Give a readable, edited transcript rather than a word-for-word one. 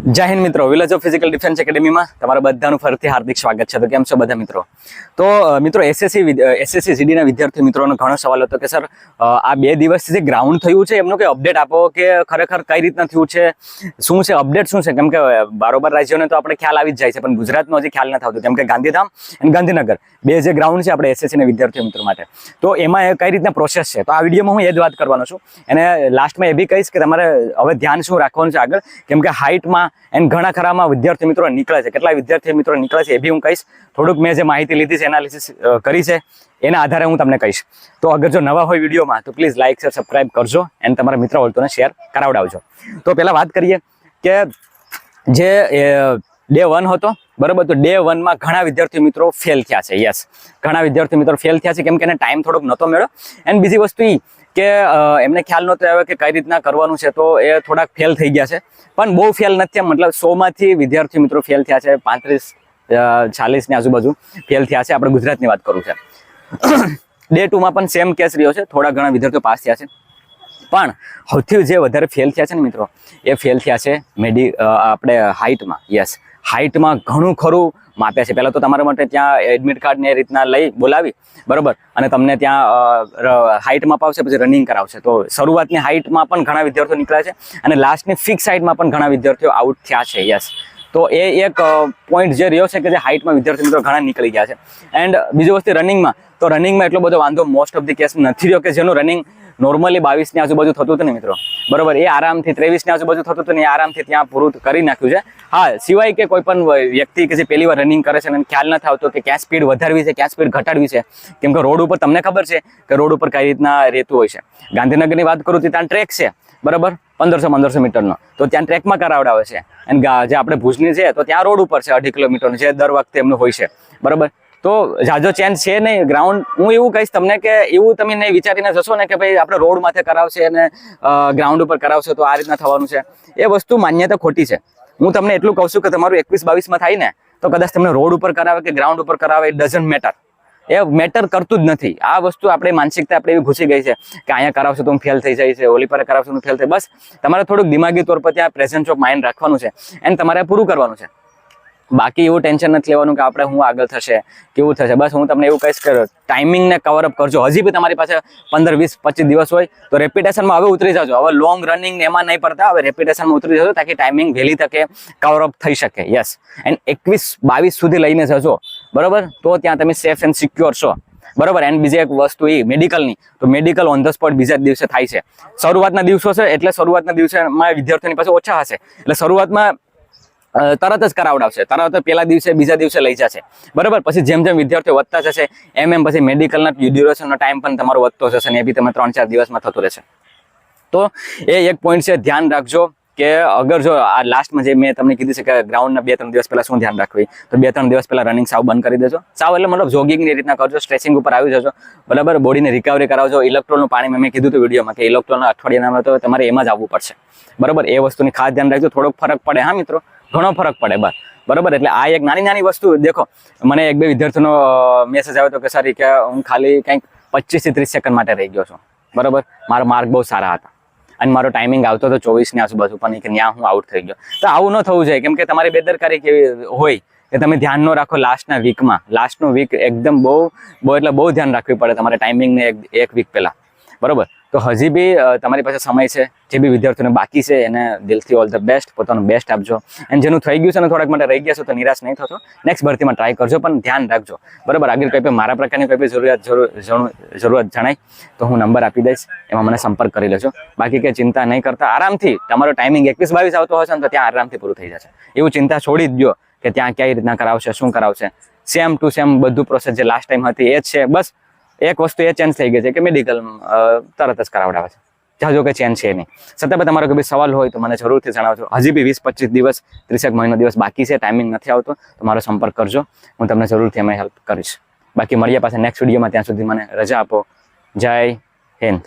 જય હિન્દ મિત્રો, village of physical defence એકેડેમીમાં તમારા બધાનું ફરીથી હાર્દિક સ્વાગત છે. તો કેમ છો બધા મિત્રો? તો મિત્રો એસએસસી જીડીના વિદ્યાર્થી મિત્રોનો ઘણો સવાલ હતો કે સર આ 2 દિવસથી જે ગ્રાઉન્ડ થયું છે એમનું કંઈ અપડેટ આપો કે ખરેખર કઈ રીતના થયું છે, શું છે અપડેટ શું છે? કેમ કે બારોબાર રાજ્યોને તો આપણે ખ્યાલ આવી જ જાય છે, પણ ગુજરાતનો હજી ખ્યાલ નથી આવતો. કેમ કે ગાંધીધામ અને ગાંધીનગર બે જે ગ્રાઉન્ડ છે આપણે એસએસસીના વિદ્યાર્થી મિત્રો માટે, તો એમાં કઈ રીતના પ્રોસેસ છે, તો આ વિડીયોમાં હું એ જ વાત કરવાનો છું. અને લાસ્ટમાં એ બી કહીશ કે તમારે હવે ધ્યાન શું રાખવાનું છે આગળ, કેમ કે હાઇટમાં એન્ડ ઘણા ખરામાં વિદ્યાર્થી મિત્રો નીકળે છે, કેટલા વિદ્યાર્થી મિત્રો નીકળે છે એ બી હું કહીશ. થોડુંક મેં જે માહિતી લીધી છે, એનાલિસિસ કરી છે, એના આધારે હું તમને કહીશ. તો અગર જો નવા હોય વિડીયોમાં તો પ્લીઝ લાઇક શેર સબસ્ક્રાઇબ કરજો અને તમારા મિત્રો હોય શેર કરાવડાવજો. તો પહેલાં વાત કરીએ કે જે ડે 1 હતો, બરાબર, તો ડે 1માં ઘણા વિદ્યાર્થી મિત્રો ફેલ થયા છે. યસ, ઘણા વિદ્યાર્થી મિત્રો ફેલ થયા છે કેમ કે એને ટાઈમ થોડોક નહોતો મળ્યો. એન્ડ બીજી વસ્તુ એ કે એમને ખ્યાલ નહોતો આવ્યો કે કઈ રીતના કરવાનું છે, તો એ થોડાક ફેલ થઈ ગયા છે. પણ બહુ ફેલ નથી, મતલબ 100માંથી વિદ્યાર્થી મિત્રો ફેલ થયા છે, 35-40 ની આજુબાજુ ફેલ થયા છે. આપણે ગુજરાતની વાત કરું છે. ડે 2માં પણ સેમ કેસ રહ્યો છે, થોડા ઘણા વિદ્યાર્થીઓ પાસ થયા છે. પણ સૌથી જે વધારે ફેલ થયા છે ને મિત્રો, એ ફેલ થયા છે આપણે હાઇટમાં. યસ, હાઇટમાં ઘણું ખરું માપ્યા છે. પહેલાં તો તમારા માટે ત્યાં એડમિટ કાર્ડ ને એ રીતના લઈ બોલાવી, બરાબર, અને તમને ત્યાં હાઇટ માપાવશે, પછી રનિંગ કરાવશે. તો શરૂઆતની હાઇટમાં પણ ઘણા વિદ્યાર્થીઓ નીકળ્યા છે અને લાસ્ટની ફિક્સ હાઇટમાં પણ ઘણા વિદ્યાર્થીઓ આઉટ થયા છે. યસ, તો એ એક પોઈન્ટ જે રહ્યો છે કે જે હાઇટમાં વિદ્યાર્થી મિત્રો ઘણા નીકળી ગયા છે. એન્ડ બીજી વસ્તુ રનિંગમાં, તો રનિંગમાં એટલો બધો વાંધો મોસ્ટ ઓફ ધી કેસ નથી રહ્યો, કે જેનું રનિંગ નોર્મલી 22 ની આજુબાજુ થતું હતું ને મિત્રો, બરોબર, એ આરામથી 23 ની આજુબાજુ થતું હતું ને એ આરામથી ત્યાં પૂરું કરી નાખ્યું છે. હા, સિવાય કે કોઈ પણ વ્યક્તિ કે જે પહેલી વાર રનિંગ કરે છે અને ખ્યાલ નથી આવતો કે ક્યાં સ્પીડ વધારવી છે, ક્યાં સ્પીડ ઘટાડવી છે. કેમ કે રોડ ઉપર તમને ખબર છે કે રોડ ઉપર કઈ રીતના રહેતું હોય છે. ગાંધીનગરની વાત કરું તો ત્યાં ટ્રેક છે, બરાબર, 1500 મીટરનો, તો ત્યાં ટ્રેકમાં કરાવડાવે છે. અને જે આપણે ભુજની છે તો ત્યાં રોડ ઉપર છે 2.5 કિલોમીટરનું, જે દર વખતે એમનું હોય છે, બરાબર. તો જાજો ચેન્જ છે નહીં ગ્રાઉન્ડ. હું એવું કહીશ તમને કે એવું તમે નહીં વિચારીને જશો ને કે ભાઈ આપણે રોડ માથે કરાવશે અને ગ્રાઉન્ડ ઉપર કરાવશે તો આ રીતના થવાનું છે, એ વસ્તુ માન્યતા ખોટી છે. હું તમને એટલું કહું છું કે તમારું 21-22માં થાય ને તો કદાચ તમને રોડ ઉપર કરાવે કે ગ્રાઉન્ડ ઉપર કરાવે, it doesn't matter. A matter કરતું જ નથી. આ વસ્તુ આપણે માનસિકતા આપણે એવી ઘૂસી ગઈ છે કે અહીંયા કરાવશે તો હું ફેલ થઈ જાય છે, ઓલી પર કરાવશે તો ફેલ થાય. બસ તમારે થોડુંક દિમાગી તौर પર ત્યાં પ્રેઝન્સ ઓફ માઇન્ડ રાખવાનું છે અને તમારે પૂરું કરવાનું છે. બાકી એવું ટેન્શન નથી લેવાનું કે આપણે હું આગળ થશે, કેવું થશે. બસ હું તમને એવું કહીશ કે ટાઈમિંગને કવર અપ કરજો. હજી બી તમારી પાસે 15, 20, 25 દિવસ હોય તો રેપિટેશનમાં હવે ઉતરી જાજો. હવે લોંગ રનિંગ એમાં નહીં પડતા, હવે રેપિટેશનમાં ઉતરી જજો તાકી ટાઈમિંગ વહેલી તકે કવર અપ થઈ શકે. યસ, એન્ડ 21-22 સુધી લઈને જજો, બરાબર, તો ત્યાં તમે સેફ એન્ડ સિક્યોર છો, બરાબર. એન્ડ બીજી એક વસ્તુ એ મેડિકલની, તો મેડિકલ ઓન ધ સ્પોટ બીજા દિવસે થાય છે. શરૂઆતના દિવસો છે એટલે શરૂઆતના દિવસોમાં વિદ્યાર્થીઓની પાસે ઓછા હશે, એટલે શરૂઆતમાં તરત જ કરાવડાવશે, તરત પહેલા દિવસે બીજા દિવસે લઈ જશે, બરાબર. પછી જેમ જેમ વિદ્યાર્થીઓ વધતા જશે એમ પછી મેડિકલના ડ્યુરેશનનો ટાઈમ પણ તમારો વધતો જશે ને એ બી તમે 3-4 દિવસમાં થતું રહેશે. તો એ એક પોઈન્ટ છે, ધ્યાન રાખજો કે અગર જો આ લાસ્ટમાં જે મેં તમને કીધું છે કે ગ્રાઉન્ડના 2-3 દિવસ પહેલા શું ધ્યાન રાખવી, તો 2-3 દિવસ પહેલા રનિંગ સાવ બંધ કરી દેજો. સાવ એટલે મતલબ જોગિંગની રીતના કરજો, સ્ટ્રેચિંગ ઉપર આવી જજો, બરાબર. બોડીને રિકવરી કરાવજો. ઇલેક્ટ્રોલનું પાણી મેં કીધું હતું વિડીયોમાં કે ઇલેક્ટ્રોલના અઠવાડિયાના તો તમારે એમાં જ આવવું પડશે, બરાબર. એ વસ્તુની ખાસ ધ્યાન રાખજો. થોડોક ફરક પડે, હા મિત્રો, ઘણો ફરક પડે, બરાબર. એટલે આ એક નાની વસ્તુ દેખો. મને 1-2 વિદ્યાર્થીનો મેસેજ આવ્યો હતો કે સર કે હું ખાલી કંઈક 25 થી 30 સેકન્ડ માટે રહી ગયો છું, બરાબર. મારો માર્ક બહુ સારા હતા અને મારો ટાઈમિંગ આવતો હતો 24 ની આજુબાજુ, પણ કે ત્યાં હું આઉટ થઈ ગયો. તો આવું ન થવું જોઈએ, કેમ કે તમારી બેદરકારી કેવી હોય કે તમે ધ્યાન ન રાખો લાસ્ટના વીકમાં. લાસ્ટનો વીક એકદમ બહુ એટલે બહુ ધ્યાન રાખવી પડે તમારે ટાઈમિંગને એક વીક પહેલા, બરાબર. તો હજી બી તમારી પાસે સમય છે. જે બી વિદ્યાર્થીઓને બાકી છે એને દિલથી ઓલ ધ બેસ્ટ, પોતાનું બેસ્ટ આપજો. અને જેનું થઈ ગયું છે ને થોડાક માટે રહી ગયા છો તો નિરાશ નહીં થતો, નેક્સ્ટ ભરતીમાં ટ્રાય કરજો, પણ ધ્યાન રાખજો, બરાબર. આગળ કંઈ પણ મારા પ્રકારની કોઈ પણ જરૂરત જણાય તો હું નંબર આપી દઈશ, એમાં મને સંપર્ક કરી લેજો. બાકી કંઈ ચિંતા નહીં કરતા, આરામથી તમારો ટાઈમિંગ 21-22 આવતો હશે ને તો ત્યાં આરામથી પૂરું થઈ જશે. એવું ચિંતા છોડી જ દો કે ત્યાં કઈ રીતના કરાવશે, શું કરાવશે. સેમ ટુ સેમ બધું પ્રોસેસ જે લાસ્ટ ટાઈમ હતી એ જ છે. બસ એક વસ્તુ એ ચેન્જ થઈ ગઈ છે કે મેડિકલ તરત જ કરાવડાવે છે, જાજો કે ચેન્જ છે નહીં. છતાં પણ તમારો કોઈ સવાલ હોય તો મને જરૂરથી જણાવજો. હજી બી 20-25 દિવસ, 30 મહિનો દિવસ બાકી છે, ટાઈમિંગ નથી આવતો, તો મારો સંપર્ક કરજો, હું તમને જરૂરથી એમાં હેલ્પ કરીશ. બાકી મળીએ પાછા નેક્સ્ટ વિડીયોમાં. ત્યાં સુધી મને રજા આપો. જય હિન્દ.